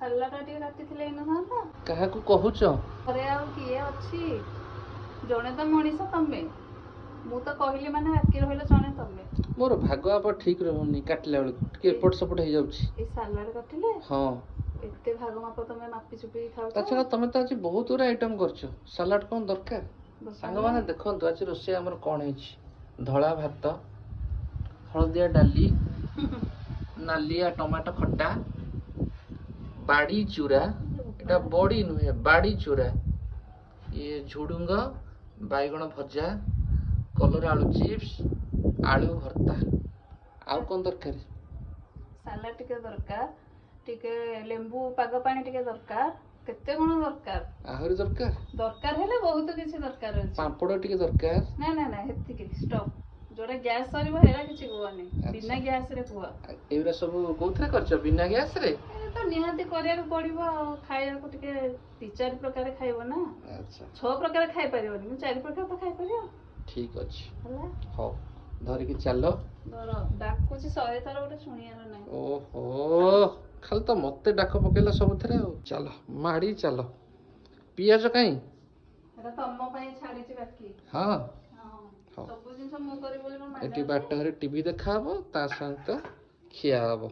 Salad ଟିକେ କାଟିଥିଲେ ହେଇନଥାନ୍ତା? କାହାକୁ କହୁଛ? ଘରେ ଆଉ କିଏ ଅଛି? ଜଣେ ତ ମଣିଷ ତମେ, ମୁଁ ତ କହିଲି ମାନେ ବାକି ରହିଲେ ଜଣେ ତମେ। ମୋର ଭାଗ ମାପ ଠିକ ରହୁନି, କାଟିଲା ବେଳକୁ ଟିକେ ଏପଟ ସେପଟ ହେଇଯାଉଛି। ଏଇ ସାଲାଡ କାଟିଲେ ହଁ। ଏତେ ଭାଗ ମାପ ତମେ ମାପି ଚୁପି ଖାଉଛ? ତାଛଡା ତମେ ତ ଆଜି ବହୁତ ଗୁରା ଆଇଟମ କରିଛ, ସାଲାଡ କଣ ଦରକାର? ସାଙ୍ଗମାନେ ଦେଖନ୍ତୁ ଆଜି ରୋଷେଇ ଆମର କଣ ହେଇଛି। ଧଳା ଭାତ, ହଳଦିଆ ଡାଲି, ନାଲିଆ ଟମାଟୋ ଖଟା, ବାଡ଼ି ଚୁରା, ଏଟା ବଡି ନୁହେଁ ବାଡ଼ି ଚୁରା, ଇଏ ଝୁଡୁଙ୍ଗ ବାଇଗଣ ଭଜା, କଲରା ଆଳୁ ଚିପ୍ସ, ଆଳୁ ଭର୍ତ୍ତା। ଆଉ କଣ ଦରକାର? ସାଲାଡ ଟିକେ ଦରକାର, ଟିକେ ଲେମ୍ବୁ ପାଗ ପାଣି ଟିକେ ଦରକାର, କେତେ କଣ ଦରକାର? ଆହୁରି ଦରକାର? ଦରକାର ହେଲେ ବହୁତ କିଛି ଦରକାର ଅଛି। ପାମ୍ପଡ଼ ଟିକେ ଦରକାର? ନା ହେତିକି ଷ୍ଟପ୍। ଯୋଉଟା ଗ୍ୟାସ୍ ସରିବ ହେରା କିଛି କୁହନି, ବିନା ଗ୍ୟାସ ରେ କୁହ। ଏଗୁରା ସବୁ କୋଉଥିରେ କରିଛ? ବିନା ଗ୍ୟାସ ରେ? ତ ନିହାତି କରିବାକୁ ପଡିବ ଆଉ, ଖାଇବାକୁ ଟିକେ 2-4 ପ୍ରକାର ଖାଇବ ନା। 6 ପ୍ରକାର ଖାଇପାରିବନି କିନ୍ତୁ 4 ପ୍ରକାର ତ ଖାଇପାରିବ। ଠିକ ଅଛି ହେଲା, ହଉ ଧରିକି ଚାଲ। ଧର ଡାକୁଛି 100 ଥର, ଗୋଟେ ଶୁଣିବାର ନାହିଁ। ଓହୋ, ଖାଲି ତ ମତେ ଡାକ ପକେଇଲା ସବୁଥିରେ ଆଉ। ଚାଲ ମାଡି ଚାଲ। ପିଆଜ କାଇଁ? ଏଟା ତମ ପାଇଁ ଛାଡିଛି ବାକି। ହଁ ହଁ, ସବୁ ଜିନିଷ ମୁଁ କରିବି ବୋଲି କଣ ଏଠି ମାଗଣା? ବାଟରେ ଟିଭି ଦେଖା ହବ, ତା ସହିତ ଖିଆ ହବ।